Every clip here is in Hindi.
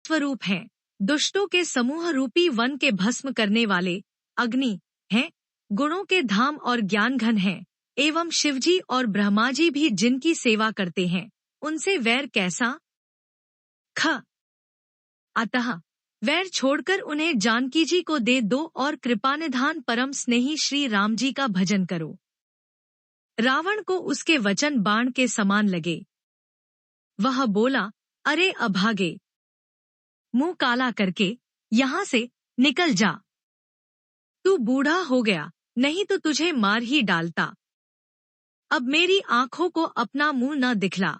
स्वरूप हैं, दुष्टों के समूह रूपी वन के भस्म करने वाले, अग्नि हैं, गुणों के धाम और ज्ञान घन हैं, एवं शिवजी और ब्रह्माजी भी जिनकी सेवा करते हैं, उनसे वैर कैसा? ख अतः वैर छोड़कर उन्हें जानकी जी को दे दो और कृपानिधान परम स्नेही श्री राम जी का भजन करो। रावण को उसके वचन बाण के समान लगे। वह बोला, अरे अभागे, मुंह काला करके यहाँ से निकल जा। तू बूढ़ा हो गया, नहीं तो तुझे मार ही डालता। अब मेरी आंखों को अपना मुंह न दिखला।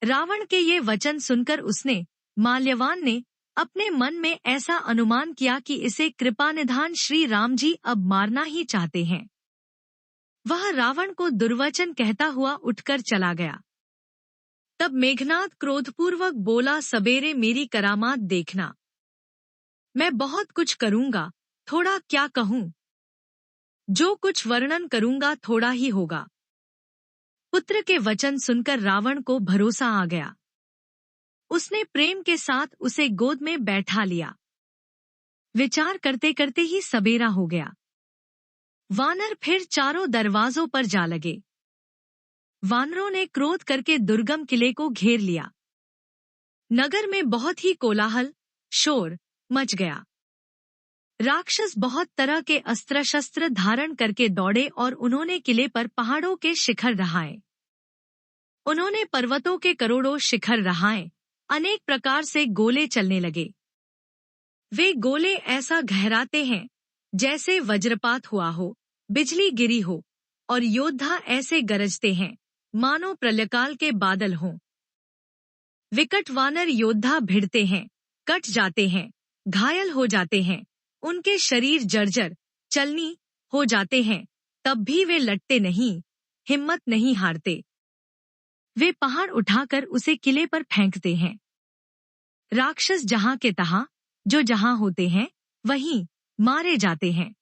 रावण के ये वचन सुनकर उसने, माल्यवान ने, अपने मन में ऐसा अनुमान किया कि इसे कृपानिधान श्री राम जी अब मारना ही चाहते हैं। वह रावण को दुर्वचन कहता हुआ उठकर चला गया। तब मेघनाद क्रोधपूर्वक बोला, सबेरे मेरी करामात देखना। मैं बहुत कुछ करूंगा, थोड़ा क्या कहूं? जो कुछ वर्णन करूंगा थोड़ा ही होगा। पुत्र के वचन सुनकर रावण को भरोसा आ गया। उसने प्रेम के साथ उसे गोद में बैठा लिया। विचार करते करते ही सबेरा हो गया। वानर फिर चारों दरवाजों पर जा लगे। वानरों ने क्रोध करके दुर्गम किले को घेर लिया। नगर में बहुत ही कोलाहल, शोर मच गया। राक्षस बहुत तरह के अस्त्र शस्त्र धारण करके दौड़े और उन्होंने किले पर पहाड़ों के शिखर रहाए। उन्होंने पर्वतों के करोड़ों शिखर रहाए। अनेक प्रकार से गोले चलने लगे। वे गोले ऐसा गहराते हैं जैसे वज्रपात हुआ हो, बिजली गिरी हो, और योद्धा ऐसे गरजते हैं मानो प्रलयकाल के बादल हों। विकट वानर योद्धा भिड़ते हैं, कट जाते हैं, घायल हो जाते हैं, उनके शरीर जर्जर चलनी हो जाते हैं, तब भी वे लटते नहीं, हिम्मत नहीं हारते। वे पहाड़ उठाकर उसे किले पर फेंकते हैं। राक्षस जहां के तहां, जो जहां होते हैं, वहीं मारे जाते हैं।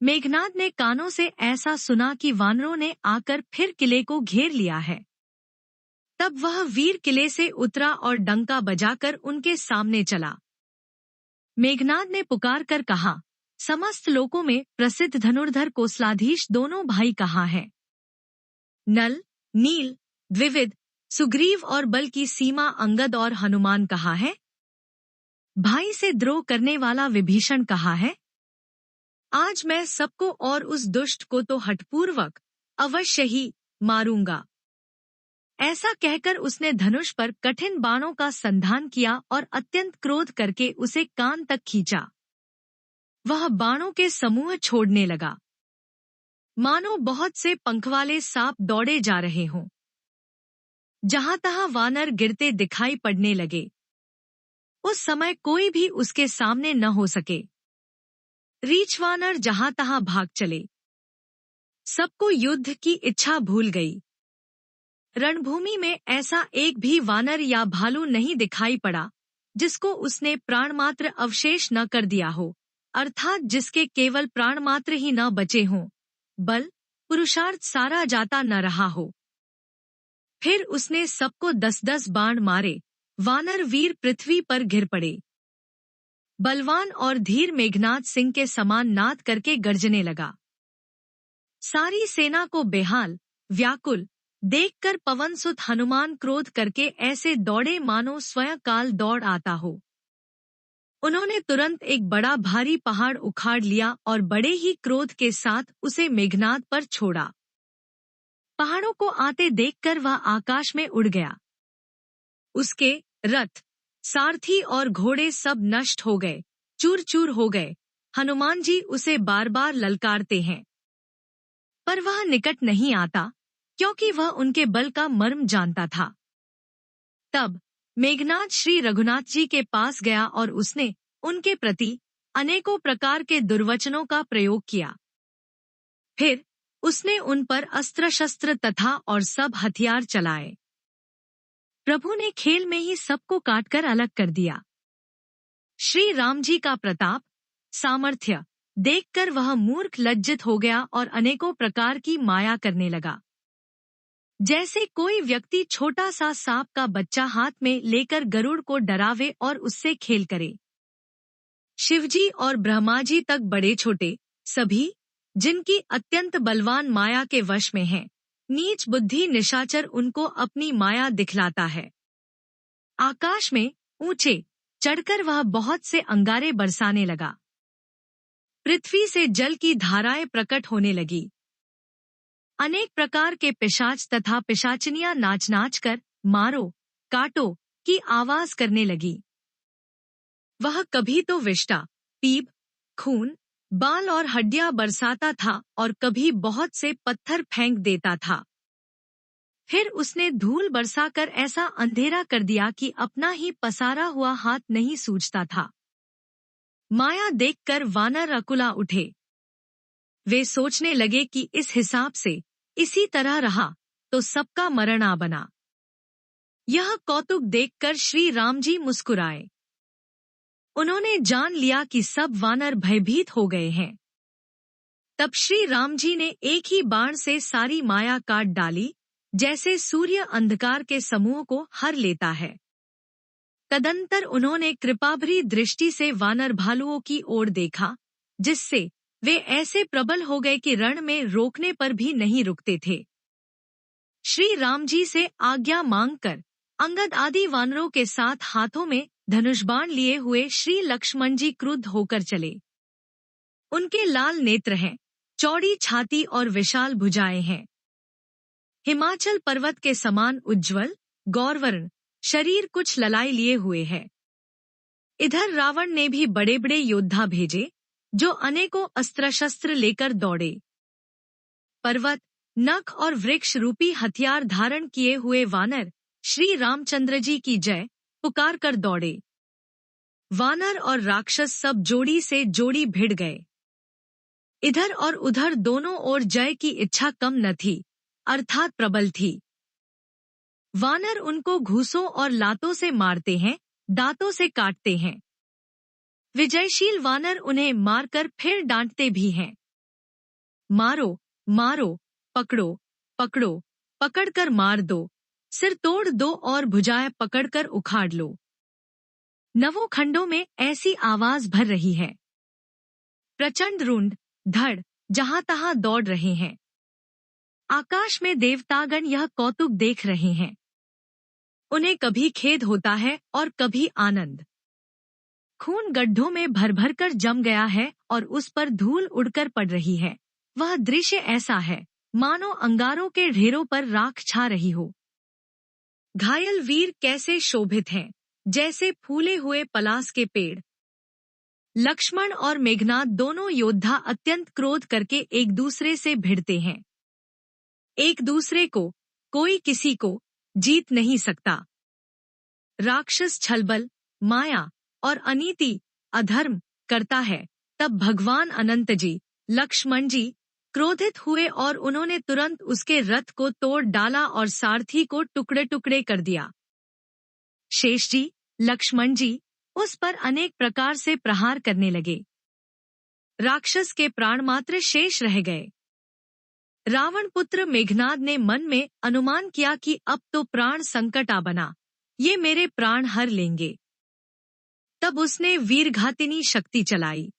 मेघनाद ने कानों से ऐसा सुना कि वानरों ने आकर फिर किले को घेर लिया है। तब वह वीर किले से उतरा और डंका बजाकर उनके सामने चला। मेघनाद ने पुकार कर कहा, समस्त लोकों में प्रसिद्ध धनुर्धर कोसलाधीश दोनों भाई कहाँ हैं? नल, नील, द्विविद, सुग्रीव और बल की सीमा अंगद और हनुमान कहाँ है? भाई से द्रोह करने वाला विभीषण कहाँ है? आज मैं सबको और उस दुष्ट को तो हठपूर्वक अवश्य ही मारूंगा। ऐसा कहकर उसने धनुष पर कठिन बाणों का संधान किया और अत्यंत क्रोध करके उसे कान तक खींचा। वह बाणों के समूह छोड़ने लगा, मानो बहुत से पंखवाले सांप दौड़े जा रहे हों। जहां तहां वानर गिरते दिखाई पड़ने लगे। उस समय कोई भी उसके सामने न हो सके। रीछ वानर जहां तहां भाग चले। सबको युद्ध की इच्छा भूल गई। रणभूमि में ऐसा एक भी वानर या भालू नहीं दिखाई पड़ा जिसको उसने प्राणमात्र अवशेष न कर दिया हो, अर्थात जिसके केवल प्राणमात्र ही न बचे हों, बल पुरुषार्थ सारा जाता न रहा हो। फिर उसने सबको 10-10 बाण मारे। वानर वीर पृथ्वी पर गिर पड़े। बलवान और धीर मेघनाद सिंह के समान नाद करके गर्जने लगा। सारी सेना को बेहाल, व्याकुल देखकर पवनसुत हनुमान क्रोध करके ऐसे दौड़े मानो स्वयं काल दौड़ आता हो। उन्होंने तुरंत एक बड़ा भारी पहाड़ उखाड़ लिया और बड़े ही क्रोध के साथ उसे मेघनाद पर छोड़ा। पहाड़ों को आते देखकर वह आकाश में उड़ गया। उसके रथ, सारथी और घोड़े सब नष्ट हो गए, चूर चूर हो गए। हनुमान जी उसे बार बार ललकारते हैं, पर वह निकट नहीं आता, क्योंकि वह उनके बल का मर्म जानता था। तब मेघनाद श्री रघुनाथ जी के पास गया और उसने उनके प्रति अनेकों प्रकार के दुर्वचनों का प्रयोग किया। फिर उसने उन पर अस्त्र शस्त्र तथा और सब हथियार चलाए। प्रभु ने खेल में ही सबको काटकर अलग कर दिया। श्री राम जी का प्रताप, सामर्थ्य देखकर वह मूर्ख लज्जित हो गया और अनेकों प्रकार की माया करने लगा। जैसे कोई व्यक्ति छोटा सा सांप का बच्चा हाथ में लेकर गरुड़ को डरावे और उससे खेल करे। शिवजी और ब्रह्मा जी तक बड़े छोटे सभी, जिनकी अत्यंत बलवान माया के वश में हैं, नीच बुद्धि निशाचर उनको अपनी माया दिखलाता है। आकाश में ऊंचे चढ़कर वह बहुत से अंगारे बरसाने लगा। पृथ्वी से जल की धाराएं प्रकट होने लगी। अनेक प्रकार के पिशाच तथा पिशाचनियां नाच नाच कर मारो काटो की आवाज करने लगी। वह कभी तो विष्टा, पीप, खून, बाल और हड्डियां बरसाता था और कभी बहुत से पत्थर फेंक देता था। फिर उसने धूल बरसाकर ऐसा अंधेरा कर दिया कि अपना ही पसारा हुआ हाथ नहीं सूझता था। माया देखकर वानर अकुला उठे। वे सोचने लगे कि इस हिसाब से इसी तरह रहा तो सबका मरण आ बना। यह कौतुक देखकर श्री राम जी मुस्कुराए। उन्होंने जान लिया कि सब वानर भयभीत हो गए हैं। तब श्री राम जी ने एक ही बाण से सारी माया काट डाली, जैसे सूर्य अंधकार के समूह को हर लेता है। तदंतर उन्होंने कृपाभरी दृष्टि से वानर भालुओं की ओर देखा, जिससे वे ऐसे प्रबल हो गए कि रण में रोकने पर भी नहीं रुकते थे। श्री राम जी से आज्ञा मांगकर अंगद आदि वानरों के साथ हाथों में धनुष बाण लिए हुए श्री लक्ष्मण जी क्रुद्ध होकर चले। उनके लाल नेत्र हैं, चौड़ी छाती और विशाल भुजाएं हैं। हिमाचल पर्वत के समान उज्ज्वल गौरवर्ण शरीर कुछ ललाई लिए हुए है। इधर रावण ने भी बड़े बड़े योद्धा भेजे, जो अनेकों अस्त्र शस्त्र लेकर दौड़े। पर्वत, नख और वृक्ष रूपी हथियार धारण किए हुए वानर श्री रामचंद्र जी की जय पुकार कर दौड़े। वानर और राक्षस सब जोड़ी से जोड़ी भिड़ गए। इधर और उधर दोनों ओर जय की इच्छा कम न थी, अर्थात प्रबल थी। वानर उनको घूसों और लातों से मारते हैं, दांतों से काटते हैं। विजयशील वानर उन्हें मारकर फिर डांटते भी हैं। मारो मारो, पकड़ो पकड़ो, पकड़कर मार दो, सिर तोड़ दो और भुजाएं पकड़कर उखाड़ लो। नवों खंडों में ऐसी आवाज भर रही है। प्रचंड रुंड धड़ जहां तहां दौड़ रहे हैं। आकाश में देवतागण यह कौतुक देख रहे हैं। उन्हें कभी खेद होता है और कभी आनंद। खून गड्ढों में भर भर कर जम गया है और उस पर धूल उड़कर पड़ रही है। वह दृश्य ऐसा है मानो अंगारों के ढेरों पर राख छा रही हो। घायल वीर कैसे शोभित हैं, जैसे फूले हुए पलास के पेड़। लक्ष्मण और मेघनाद दोनों योद्धा अत्यंत क्रोध करके एक दूसरे से भिड़ते हैं। एक दूसरे को कोई किसी को जीत नहीं सकता। राक्षस छलबल, माया और अनीति, अधर्म करता है। तब भगवान अनंत जी, लक्ष्मण जी क्रोधित हुए और उन्होंने तुरंत उसके रथ को तोड़ डाला और सारथी को टुकड़े टुकड़े कर दिया। शेष जी, लक्ष्मण जी उस पर अनेक प्रकार से प्रहार करने लगे। राक्षस के प्राण मात्र शेष रह गए। रावण पुत्र मेघनाद ने मन में अनुमान किया कि अब तो प्राण संकट आ बना, ये मेरे प्राण हर लेंगे। तब उसने वीरघातिनी शक्ति चलाई।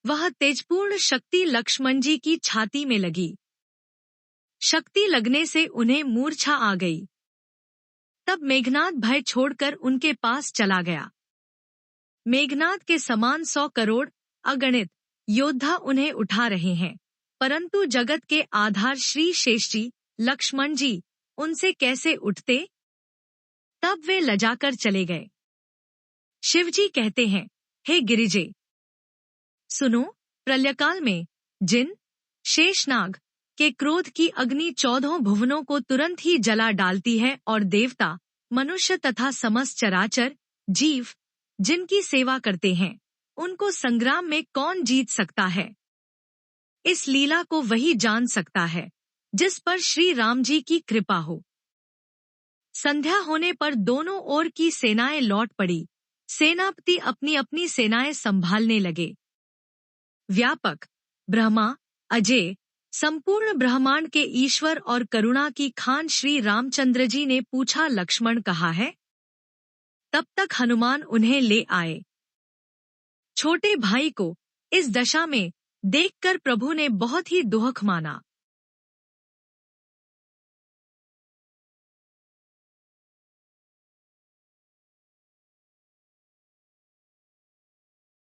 वह तेजपूर्ण शक्ति लक्ष्मण जी की छाती में लगी। शक्ति लगने से उन्हें मूर्छा आ गई। तब मेघनाद भय छोड़कर उनके पास चला गया। मेघनाद के समान 100 करोड़ अगणित योद्धा उन्हें उठा रहे हैं, परंतु जगत के आधार श्री शेष जी, लक्ष्मण जी उनसे कैसे उठते? तब वे लजाकर चले गए। शिवजी कहते हैं, हे गिरिजे, सुनो, प्रलयकाल में जिन शेषनाग के क्रोध की अग्नि 14 भुवनों को तुरंत ही जला डालती है और देवता, मनुष्य तथा समस्त चराचर जीव जिनकी सेवा करते हैं, उनको संग्राम में कौन जीत सकता है? इस लीला को वही जान सकता है जिस पर श्री राम जी की कृपा हो। संध्या होने पर दोनों ओर की सेनाएं लौट पड़ी। सेनापति अपनी अपनी सेनाएं संभालने लगे। व्यापक, ब्रह्मा, अजय, संपूर्ण ब्रह्मांड के ईश्वर और करुणा की खान श्री रामचंद्र जी ने पूछा, लक्ष्मण कहाँ है? तब तक हनुमान उन्हें ले आए। छोटे भाई को इस दशा में देखकर प्रभु ने बहुत ही दुख माना।